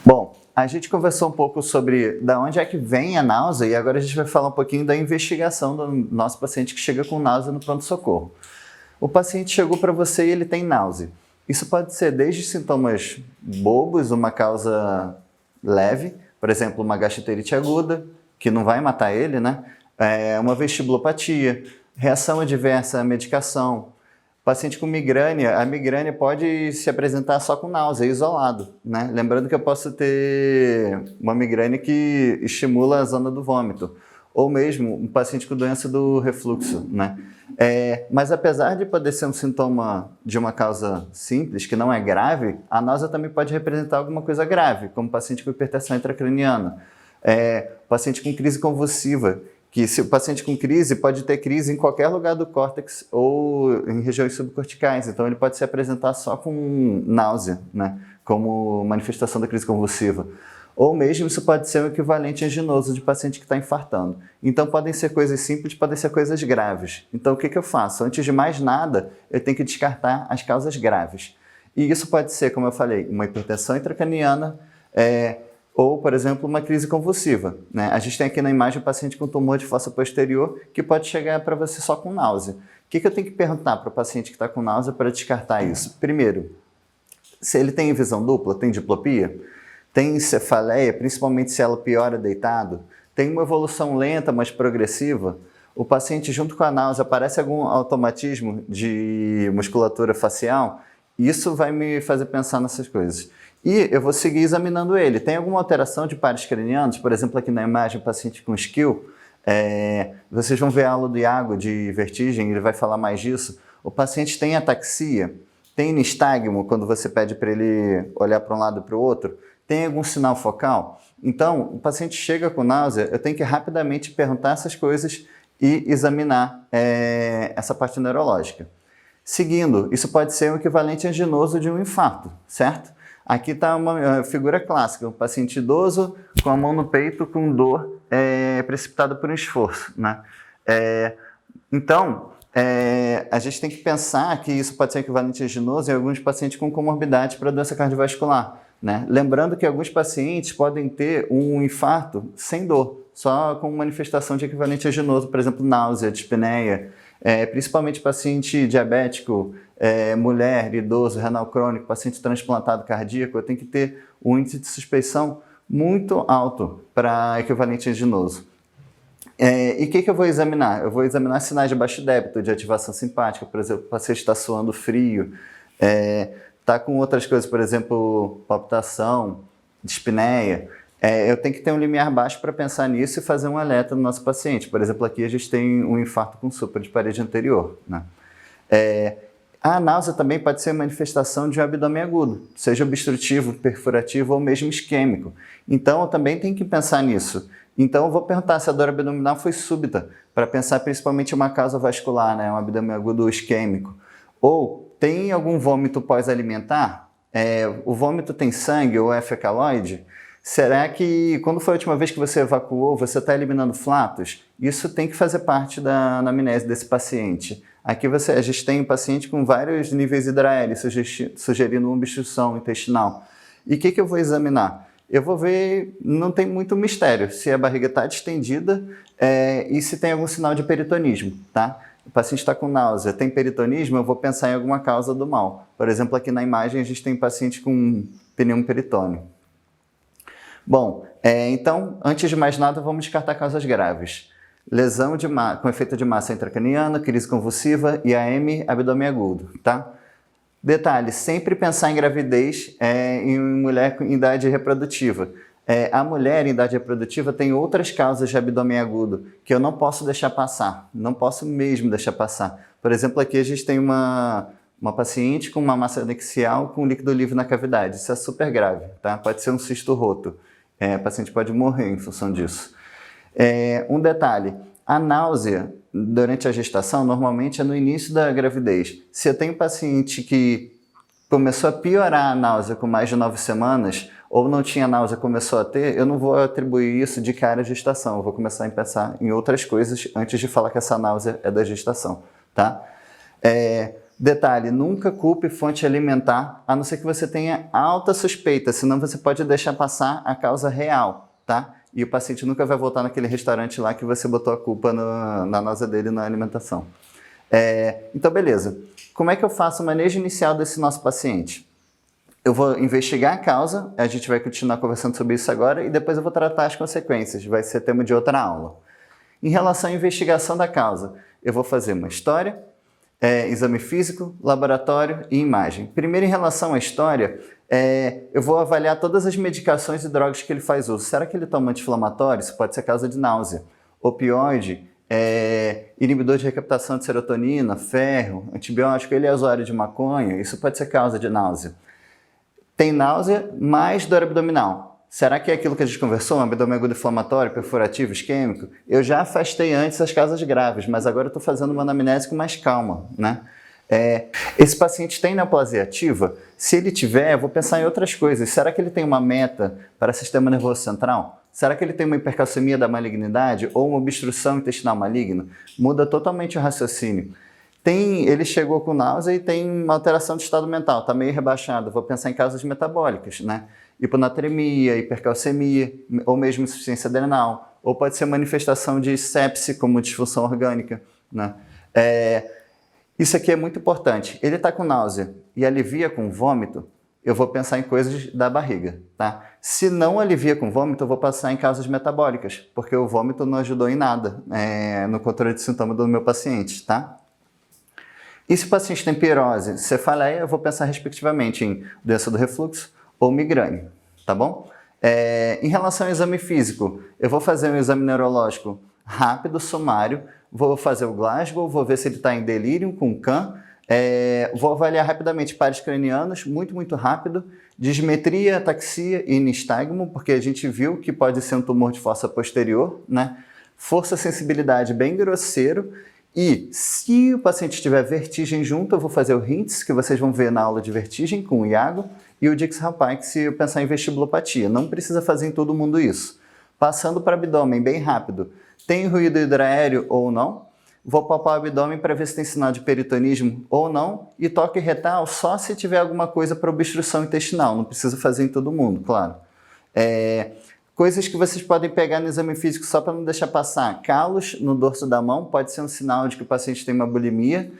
Bom, a gente conversou um pouco sobre da onde é que vem a náusea e agora a gente vai falar um pouquinho da investigação do nosso paciente que chega com náusea no pronto-socorro. O paciente chegou para você e ele tem náusea. Isso pode ser desde sintomas bobos, uma causa leve, por exemplo, uma gastroenterite aguda, que não vai matar ele, né? Uma vestibulopatia, reação adversa à medicação. Paciente com migrânia, a migrânia pode se apresentar só com náusea, isolado, né? Lembrando que eu posso ter uma migrânia que estimula a zona do vômito, ou mesmo um paciente com doença do refluxo, né? Mas apesar de poder ser um sintoma de uma causa simples, que não é grave, a náusea também pode representar alguma coisa grave, como paciente com hipertensão intracraniana, paciente com crise convulsiva, que se o paciente com crise pode ter crise em qualquer lugar do córtex ou em regiões subcorticais, então ele pode se apresentar só com náusea, né, como manifestação da crise convulsiva. Ou mesmo isso pode ser o equivalente anginoso de paciente que está infartando. Então podem ser coisas simples, podem ser coisas graves. Então o que eu faço? Antes de mais nada, eu tenho que descartar as causas graves. E isso pode ser, como eu falei, uma hipertensão intracraniana, ou, por exemplo, uma crise convulsiva, né? A gente tem aqui na imagem um paciente com tumor de fossa posterior que pode chegar para você só com náusea. O que eu tenho que perguntar para o paciente que está com náusea para descartar isso? Primeiro, se ele tem visão dupla, tem diplopia, tem cefaleia, principalmente se ela piora deitado, tem uma evolução lenta, mas progressiva, o paciente junto com a náusea parece algum automatismo de musculatura facial, isso vai me fazer pensar nessas coisas. E eu vou seguir examinando ele. Tem alguma alteração de pares cranianos? Por exemplo, aqui na imagem, paciente com SCIL, vocês vão ver a aula do Iago de vertigem, ele vai falar mais disso. O paciente tem ataxia, tem nistagmo, quando você pede para ele olhar para um lado e para o outro, tem algum sinal focal? Então, o paciente chega com náusea, eu tenho que rapidamente perguntar essas coisas e examinar essa parte neurológica. Seguindo, isso pode ser um equivalente anginoso de um infarto, certo? Aqui está uma figura clássica, um paciente idoso com a mão no peito com dor precipitada por um esforço, né? Então, a gente tem que pensar que isso pode ser equivalente anginoso em alguns pacientes com comorbidade para doença cardiovascular, né? Lembrando que alguns pacientes podem ter um infarto sem dor, só com manifestação de equivalente anginoso, por exemplo, náusea, dispneia, principalmente paciente diabético, mulher, idoso, renal crônico, paciente transplantado cardíaco, eu tenho que ter um índice de suspeição muito alto para equivalente anginoso. E o que eu vou examinar? Eu vou examinar sinais de baixo débito, de ativação simpática, por exemplo, o paciente está suando frio, está com outras coisas, por exemplo, palpitação, dispneia. Eu tenho que ter um limiar baixo para pensar nisso e fazer um alerta no nosso paciente. Por exemplo, aqui a gente tem um infarto com supra de parede anterior, né? A náusea também pode ser manifestação de um abdômen agudo, seja obstrutivo, perfurativo ou mesmo isquêmico. Então, eu também tenho que pensar nisso. Então, eu vou perguntar se a dor abdominal foi súbita, para pensar principalmente em uma causa vascular, né? Um abdômen agudo isquêmico. Ou tem algum vômito pós-alimentar? O vômito tem sangue ou é fecaloide? Será que, quando foi a última vez que você evacuou, você está eliminando flatos? Isso tem que fazer parte da anamnese desse paciente. Aqui a gente tem um paciente com vários níveis hidráelis, sugerindo uma obstrução intestinal. E o que eu vou examinar? Eu vou ver, não tem muito mistério, se a barriga está distendida e se tem algum sinal de peritonismo, tá? O paciente está com náusea, tem peritonismo, eu vou pensar em alguma causa do mal. Por exemplo, aqui na imagem a gente tem um paciente com pneumo peritônio. Bom, então, antes de mais nada, vamos descartar causas graves. Lesão com efeito de massa intracraniana, crise convulsiva e AM, abdômen agudo, tá? Detalhe, sempre pensar em gravidez em mulher em idade reprodutiva. A mulher em idade reprodutiva tem outras causas de abdômen agudo que eu não posso deixar passar, não posso mesmo deixar passar. Por exemplo, aqui a gente tem uma paciente com uma massa anexial com líquido livre na cavidade. Isso é super grave, tá? Pode ser um cisto roto. O paciente pode morrer em função disso. Um detalhe, a náusea durante a gestação normalmente é no início da gravidez. Se eu tenho um paciente que começou a piorar a náusea com mais de 9 semanas, ou não tinha náusea, começou a ter, eu não vou atribuir isso de cara à gestação. Eu vou começar a pensar em outras coisas antes de falar que essa náusea é da gestação, tá? Detalhe, nunca culpe fonte alimentar, a não ser que você tenha alta suspeita, senão você pode deixar passar a causa real, tá? E o paciente nunca vai voltar naquele restaurante lá que você botou a culpa na náusea dele na alimentação. Então, beleza. Como é que eu faço o manejo inicial desse nosso paciente? Eu vou investigar a causa, a gente vai continuar conversando sobre isso agora, e depois eu vou tratar as consequências, vai ser tema de outra aula. Em relação à investigação da causa, eu vou fazer uma história, exame físico, laboratório e imagem. Primeiro, em relação à história, eu vou avaliar todas as medicações e drogas que ele faz uso. Será que ele toma anti-inflamatório? Isso pode ser causa de náusea. Opioide, inibidor de recaptação de serotonina, ferro, antibiótico, ele é usuário de maconha, isso pode ser causa de náusea. Tem náusea mais dor abdominal. Será que é aquilo que a gente conversou, um abdômen agudo inflamatório, perfurativo, isquêmico? Eu já afastei antes as causas graves, mas agora eu estou fazendo uma anamnese com mais calma, né? Esse paciente tem neoplasia ativa? Se ele tiver, eu vou pensar em outras coisas. Será que ele tem uma meta para o sistema nervoso central? Será que ele tem uma hipercalcemia da malignidade ou uma obstrução intestinal maligna? Muda totalmente o raciocínio. Ele chegou com náusea e tem uma alteração de estado mental, está meio rebaixado. Vou pensar em causas metabólicas, né? Hiponatremia, hipercalcemia, ou mesmo insuficiência adrenal, ou pode ser manifestação de sepse como disfunção orgânica, né? Isso aqui é muito importante. Ele está com náusea e alivia com vômito, eu vou pensar em coisas da barriga, tá? Se não alivia com vômito, eu vou passar em causas metabólicas, porque o vômito não ajudou em nada no controle de sintoma do meu paciente, tá? E se o paciente tem pirose, cefaleia, eu vou pensar respectivamente em doença do refluxo ou migrânia, tá bom? Em relação ao exame físico, eu vou fazer um exame neurológico rápido, sumário, vou fazer o Glasgow, vou ver se ele está em delírio com CAN, vou avaliar rapidamente pares cranianos, muito rápido, dismetria, ataxia e nistagmo, porque a gente viu que pode ser um tumor de fossa posterior, né? Força, sensibilidade bem grosseiro. E se o paciente tiver vertigem junto, eu vou fazer o HINTS, que vocês vão ver na aula de vertigem com o Iago, e o Dix-Rapaz, se eu pensar em vestibulopatia. Não precisa fazer em todo mundo isso. Passando para o abdômen, bem rápido. Tem ruído hidroaéreo ou não? Vou palpar o abdômen para ver se tem sinal de peritonismo ou não. E toque retal só se tiver alguma coisa para obstrução intestinal. Não precisa fazer em todo mundo, claro. Coisas que vocês podem pegar no exame físico só para não deixar passar. Calos no dorso da mão pode ser um sinal de que o paciente tem uma bulimia.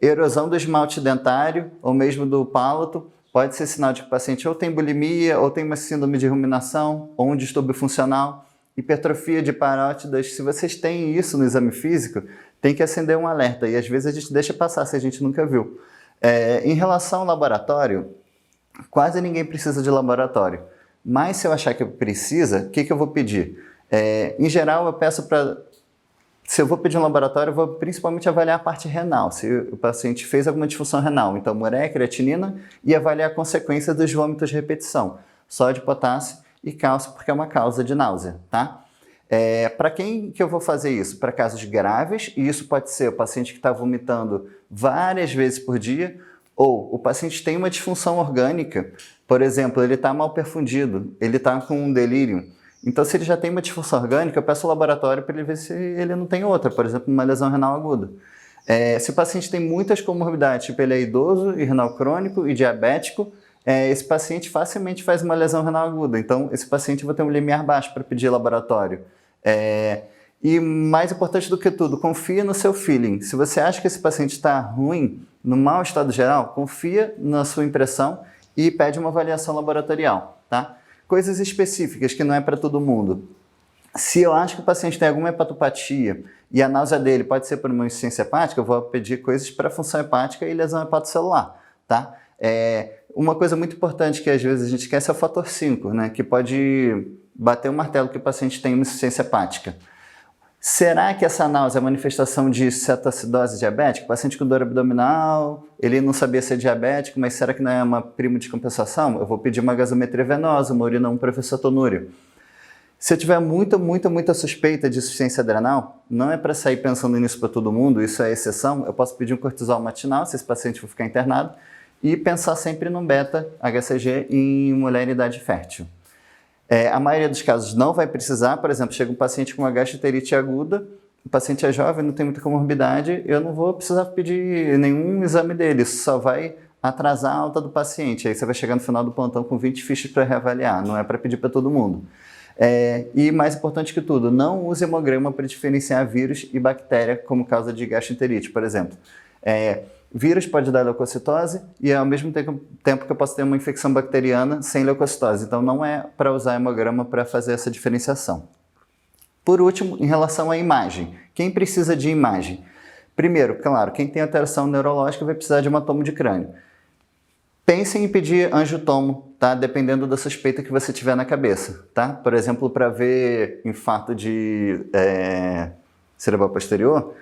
Erosão do esmalte dentário ou mesmo do palato pode ser sinal de que o paciente ou tem bulimia, ou tem uma síndrome de ruminação, ou um distúrbio funcional. Hipertrofia de parótidas. Se vocês têm isso no exame físico, tem que acender um alerta. E às vezes a gente deixa passar se a gente nunca viu. Em relação ao laboratório, quase ninguém precisa de laboratório. Mas se eu achar que precisa, o que eu vou pedir? Em geral, eu peço para... Se eu vou pedir um laboratório, eu vou principalmente avaliar a parte renal, se o paciente fez alguma disfunção renal. Então, ureia, creatinina e avaliar a consequência dos vômitos de repetição. Sódio, potássio e cálcio, porque é uma causa de náusea, tá? Para quem que eu vou fazer isso? Para casos graves, e isso pode ser o paciente que está vomitando várias vezes por dia, ou o paciente tem uma disfunção orgânica, por exemplo, ele está mal perfundido, ele está com um delírio. Então, se ele já tem uma disfunção orgânica, eu peço ao laboratório para ele ver se ele não tem outra, por exemplo, uma lesão renal aguda. Se o paciente tem muitas comorbidades, tipo ele é idoso, e renal crônico e diabético, esse paciente facilmente faz uma lesão renal aguda. Então, esse paciente vai ter um limiar baixo para pedir laboratório. E mais importante do que tudo, confia no seu feeling. Se você acha que esse paciente está ruim, no mau estado geral, confia na sua impressão e pede uma avaliação laboratorial, tá? Coisas específicas que não é para todo mundo. Se eu acho que o paciente tem alguma hepatopatia e a náusea dele pode ser por uma insuficiência hepática, eu vou pedir coisas para função hepática e lesão hepatocelular, tá? Uma coisa muito importante que às vezes a gente esquece é o fator 5, né? Que pode bater o martelo que o paciente tem uma insuficiência hepática. Será que essa náusea é manifestação de cetoacidose diabética? O paciente com dor abdominal, ele não sabia ser diabético, mas será que não é uma prima de compensação? Eu vou pedir uma gasometria venosa, uma urina 1 para ver cetonúria. Se eu tiver muita suspeita de insuficiência adrenal, não é para sair pensando nisso para todo mundo, isso é exceção, eu posso pedir um cortisol matinal, se esse paciente for ficar internado, e pensar sempre num beta-HCG em mulher em idade fértil. A maioria dos casos não vai precisar, por exemplo, chega um paciente com uma gastroenterite aguda, o paciente é jovem, não tem muita comorbidade, eu não vou precisar pedir nenhum exame dele, isso só vai atrasar a alta do paciente. Aí você vai chegar no final do plantão com 20 fichas para reavaliar, não é para pedir para todo mundo. E mais importante que tudo, não use hemograma para diferenciar vírus e bactéria como causa de gastroenterite, por exemplo. Vírus pode dar leucocitose e ao mesmo tempo que eu posso ter uma infecção bacteriana sem leucocitose. Então não é para usar hemograma para fazer essa diferenciação. Por último, em relação à imagem. Quem precisa de imagem? Primeiro, claro, quem tem alteração neurológica vai precisar de uma tomo de crânio. Pensem em pedir angiotomo, tá? Dependendo da suspeita que você tiver na cabeça, tá? Por exemplo, para ver infarto de cerebral posterior,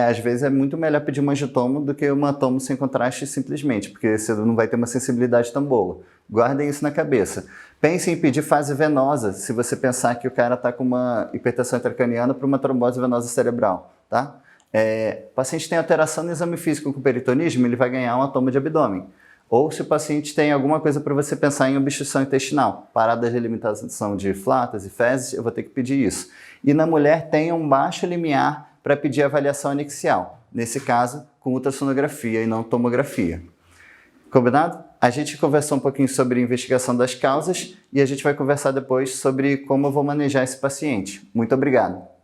às vezes é muito melhor pedir um angiotomo do que uma tomo sem contraste simplesmente, porque você não vai ter uma sensibilidade tão boa. Guardem isso na cabeça. Pensem em pedir fase venosa, se você pensar que o cara está com uma hipertensão intracraniana para uma trombose venosa cerebral, tá? O paciente tem alteração no exame físico com peritonismo, ele vai ganhar uma toma de abdômen. Ou se o paciente tem alguma coisa para você pensar em obstrução intestinal, parada de alimentação de flatas e fezes, eu vou ter que pedir isso. E na mulher tem um baixo limiar para pedir avaliação anexial, nesse caso com ultrassonografia e não tomografia. Combinado? A gente conversou um pouquinho sobre investigação das causas e a gente vai conversar depois sobre como eu vou manejar esse paciente. Muito obrigado!